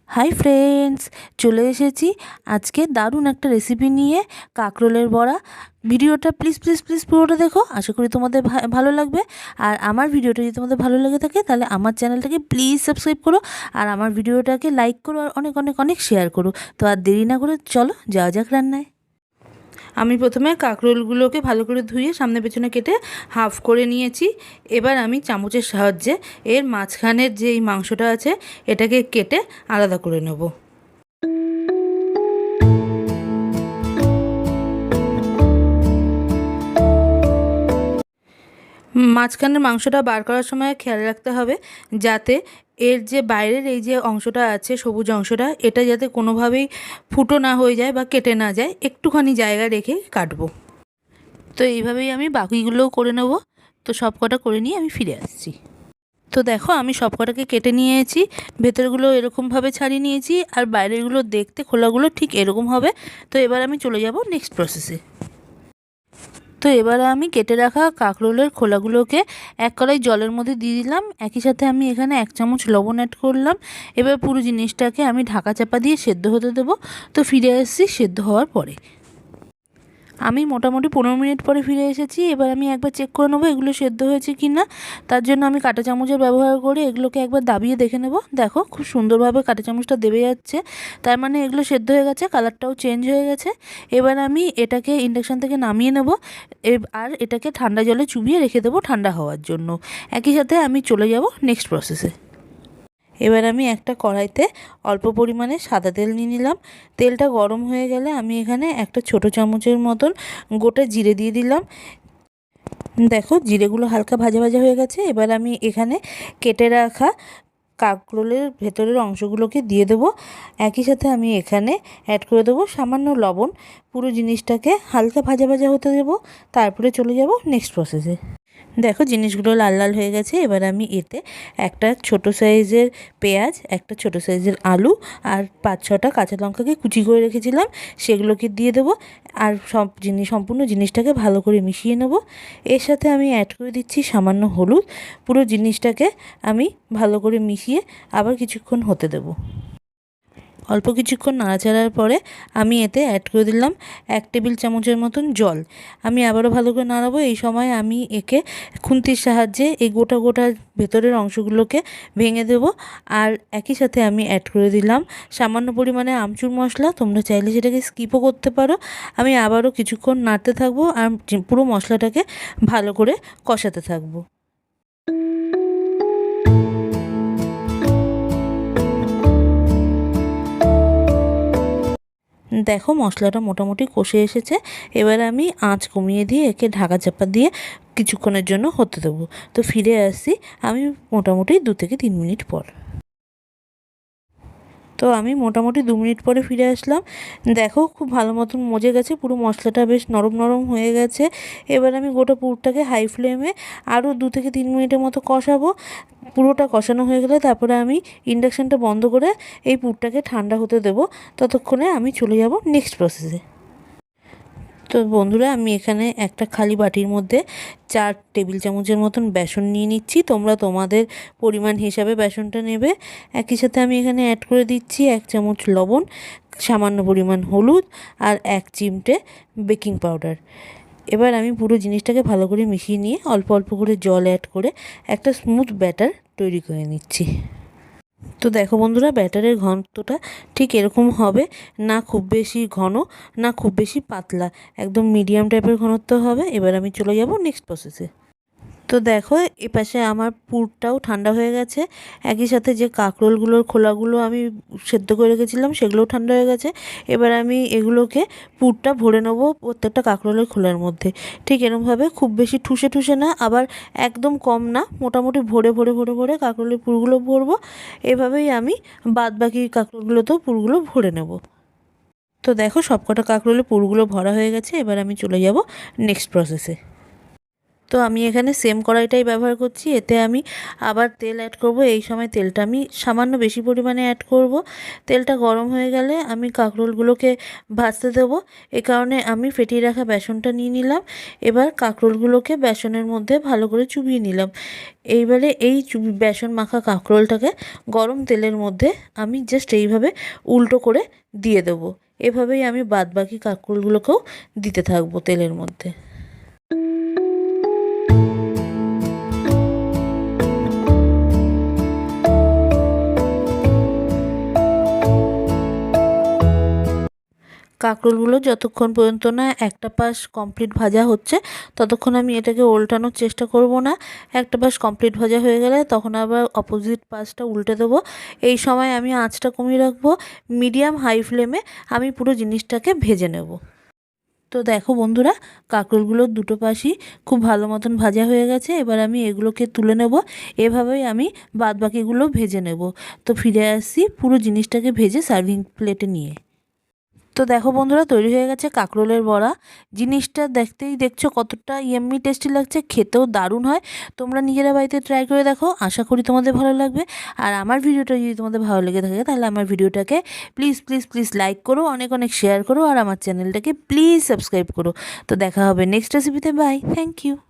Hi friends, চলে এসেছি আজকে দারুণ একটা রেসিপি নিয়ে, কাঁকরোলের বড়া। ভিডিওটা প্লিজ প্লিজ প্লিজ পুরোটা দেখো, আশা করি তোমাদের ভালো লাগবে। আর আমার ভিডিওটা যদি তোমাদের ভালো লেগে থাকে তাহলে আমার চ্যানেলটাকে প্লিজ সাবস্ক্রাইব করো, আর আমার ভিডিওটাকে লাইক করো, আর অনেক অনেক অনেক শেয়ার করো। তো আর দেরি না করে চলো যাওয়া যাক রান্নায়। আমি প্রথমে কাঁকরোলগুলোকে ভালো করে ধুয়ে সামনে পেছনে কেটে হাফ করে নিয়েছি। এবার আমি চামচের সাহায্যে এর মাঝখানের যে এই মাংসটা আছে এটাকে কেটে আলাদা করে নেব। মাঝখানের মাংসটা বার করার সময় খেয়াল রাখতে হবে যাতে এর যে বাইরের এই যে অংশটা আছে, সবুজ অংশটা, এটা যাতে কোনোভাবেই ফুটো না হয়ে যায় বা কেটে না যায়, একটুখানি জায়গা রেখে কাটবো। তো এইভাবেই আমি বাকিগুলোও করে নেব। তো সব কটা করে নিয়ে আমি ফিরে আসছি। তো দেখো, আমি সব কটাকে কেটে নিয়েছি, ভেতরগুলো এরকমভাবে ছাড়িয়ে নিয়েছি, আর বাইরেরগুলো দেখতে খোলাগুলো ঠিক এরকম হবে। তো এবার আমি চলে যাব নেক্সট প্রসেসে। তো এবারে আমি কেটে রাখা কাঁকরোলের খোলাগুলোকে এক কড়াই জলের মধ্যে দিয়ে দিলাম। একই সাথে আমি এখানে 1 চামচ লবণ অ্যাড করলাম। এবার পুরো জিনিসটাকে আমি ঢাকা চাপা দিয়ে সেদ্ধ হতে দেবো। তো ফিরে আসছি সেদ্ধ হওয়ার পরে। আমি মোটামুটি 15 মিনিট পরে ফিরে এসেছি। এবার আমি একবার চেক করে নেবো এগুলো সেদ্ধ হয়েছে কি না। তার জন্য আমি কাঁটা চামচের ব্যবহার করে এগুলোকে একবার দাবিয়ে দেখে নেব। দেখো, খুব সুন্দরভাবে কাঁটা চামচটা দেবে যাচ্ছে, তার মানে এগুলো সেদ্ধ হয়ে গেছে, কালারটাও চেঞ্জ হয়ে গেছে। এবার আমি এটাকে ইন্ডাকশান থেকে নামিয়ে নেব, আর এটাকে ঠান্ডা জলে চুবিয়ে রেখে দেবো ঠান্ডা হওয়ার জন্য। একই সাথে আমি চলে যাব নেক্সট প্রসেসে। এবার আমি একটা কড়াইতে অল্প পরিমাণে সাদা তেল নিয়ে নিলাম। তেলটা গরম হয়ে গেলে আমি এখানে একটা ছোট চামচের মতন গোটা জিরে দিয়ে দিলাম। দেখো, জিরেগুলো হালকা ভাজা ভাজা হয়ে গেছে। এবার আমি এখানে কেটে রাখা কাঁকরোলের ভেতরের অংশগুলোকে দিয়ে দেবো। একই সাথে আমি এখানে অ্যাড করে দেবো সামান্য লবণ। পুরো জিনিসটাকে হালকা ভাজা ভাজা হতে দেবো, তারপরে চলে যাব নেক্সট প্রসেসে। দেখো, জিনিসগুলো লাল লাল হয়ে গেছে। এবার আমি এতে একটা ছোট সাইজের পেঁয়াজ, একটা ছোট সাইজের আলু, আর 5-6টা কাঁচা লঙ্কাকে কুচি করে রেখেছিলাম, সেগুলোকে দিয়ে দেবো। আর সম্পূর্ণ জিনিসটাকে ভালো করে মিশিয়ে নেব। এর সাথে আমি অ্যাড করে দিচ্ছি সামান্য হলুদ। পুরো জিনিসটাকে আমি ভালো করে মিশিয়ে আবার কিছুক্ষণ হতে দেবো। অল্প কিছুক্ষণ নাড়াচাড়ার পরে আমি এতে অ্যাড করে দিলাম 1 টেবিল চামচের মতন জল। আমি আবারও ভালো করে নাড়াবো। এই সময় আমি একে খুন্তির সাহায্যে এই গোটা গোটা ভেতরের অংশগুলোকে ভেঙে দেব। আর একই সাথে আমি অ্যাড করে দিলাম সামান্য পরিমাণে আমচুর মশলা। তোমরা চাইলে সেটাকে স্কিপও করতে পারো। আমি আবারও কিছুক্ষণ নাড়তে থাকবো আর পুরো মশলাটাকে ভালো করে কষাতে থাকবো। দেখো, মশলাটা মোটামুটি কষে এসেছে। এবার আমি আঁচ কমিয়ে দিয়ে একে ঢাকা চাপা দিয়ে কিছুক্ষণের জন্য হতে দেবো। তো ফিরে আসছি আমি মোটামুটি 2 থেকে 3 মিনিট পর। তো আমি মোটামুটি 2 মিনিট পরে ফিরে আসলাম। দেখো, খুব ভালো মতন মজে গেছে, পুরো মশলাটা বেশ নরম নরম হয়ে গেছে। এবার আমি গোটা পুরটাকে হাই ফ্লেমে আরও 2 থেকে 3 মিনিটের মতো কষাবো। পুরোটা কষানো হয়ে গেলে তারপরে আমি ইন্ডাকশানটা বন্ধ করে এই পুরটাকে ঠান্ডা হতে দেবো। ততক্ষণে আমি চলে যাব নেক্সট প্রসেসে। তো বন্ধুরা, আমি এখানে একটা খালি বাটির মধ্যে 4 টেবিল চামচের মতন বেসন নিয়ে নিচ্ছি। তোমরা তোমাদের পরিমাণ হিসাবে বেসনটা নেবে। একই সাথে আমি এখানে অ্যাড করে দিচ্ছি 1 চামচ লবণ, সামান্য পরিমাণ হলুদ, আর 1 চিমটে বেকিং পাউডার। এবার আমি পুরো জিনিসটাকে ভালো করে মিশিয়ে নিয়ে অল্প অল্প করে জল অ্যাড করে একটা স্মুথ ব্যাটার তৈরি করে নিচ্ছি। তো দেখো বন্ধুরা, ব্যাটারের ঘনত্বটা ঠিক এরকম হবে, না খুব বেশি ঘন না খুব বেশি পাতলা, একদম মিডিয়াম টাইপের ঘনত্ব হবে। এবার আমি চলে যাব নেক্সট প্রসেসে। তো দেখো, এপাশে আমার পুরটাও ঠান্ডা হয়ে গেছে। একই সাথে যে কাঁকরোলগুলোর খোলাগুলো আমি সেদ্ধ করে রেখেছিলাম সেগুলোও ঠান্ডা হয়ে গেছে। এবার আমি এগুলোকে পুরটা ভরে নেবো প্রত্যেকটা কাঁকরোলের খোলার মধ্যে। ঠিক এরকমভাবে, খুব বেশি ঠুসে ঠুসে না, আবার একদম কম না, মোটামুটি ভরে ভরে ভরে ভরে কাঁকরোলের পুরগুলো ভরবো। এভাবেই আমি বাদ বাকি কাঁকরোলগুলোতেও পুরগুলো ভরে নেব। তো দেখো, সবকটা কাঁকরোলের পুরগুলো ভরা হয়ে গেছে। এবার আমি চলে যাব নেক্সট প্রসেসে। তো আমি এখানে সেম কড়াইটাই ব্যবহার করছি। এতে আমি আবার তেল অ্যাড করব। এই সময় তেলটা আমি সামান্য বেশি পরিমাণে অ্যাড করব। তেলটা গরম হয়ে গেলে আমি কাঁকরোলগুলোকে ভাজতে দেবো। এ কারণে আমি ফেটিয়ে রাখা বেসনটা নিয়ে নিলাম। এবার কাঁকরোলগুলোকে বেসনের মধ্যে ভালো করে চুবিয়ে নিলাম। এইবারে এই বেসন মাখা কাঁকরোলটাকে গরম তেলের মধ্যে আমি জাস্ট এইভাবে উল্টো করে দিয়ে দেবো। এভাবেই আমি বাদবাকি কাঁকরোলগুলোকেও দিতে থাকবো তেলের মধ্যে। কাঁকরোলগুলো যতক্ষণ পর্যন্ত না একটা পাশ কমপ্লিট ভাজা হচ্ছে ততক্ষণ আমি এটাকে উল্টানোর চেষ্টা করব না। একটা পাশ কমপ্লিট ভাজা হয়ে গেলে তখন আবার অপোজিট পাশটা উল্টে দেবো। এই সময় আমি আঁচটা কমিয়ে রাখবো। মিডিয়াম হাই ফ্লেমে আমি পুরো জিনিসটাকে ভেজে নেব। তো দেখো বন্ধুরা, কাঁকরোলগুলোর দুটো পাশই খুব ভালো মতন ভাজা হয়ে গেছে। এবার আমি এগুলোকে তুলে নেব। এভাবেই আমি বাদবাকিগুলো ভেজে নেব। তো ফিরে আসছি পুরো জিনিসটাকে ভেজে সার্ভিং প্লেটে নিয়ে। তো দেখো বন্ধুরা, তৈরি হয়ে গেছে কাঁকরোলের বড়া। জিনিসটা দেখতেই দেখছো কতটা ইয়াম্মি টেস্টি লাগছে, খেতেও দারুণ হয়। তোমরা নিজেরা বাড়িতে ট্রাই করে দেখো, আশা করি তোমাদের ভালো লাগবে। আর আমার ভিডিওটা যদি তোমাদের ভালো লেগে থাকে তাহলে আমার ভিডিওটাকে প্লিজ প্লিজ প্লিজ লাইক করো, অনেক অনেক শেয়ার করো, আর আমার চ্যানেলটাকে প্লিজ সাবস্ক্রাইব করো। তো দেখা হবে নেক্সট রেসিপিতে। Bye, thank you.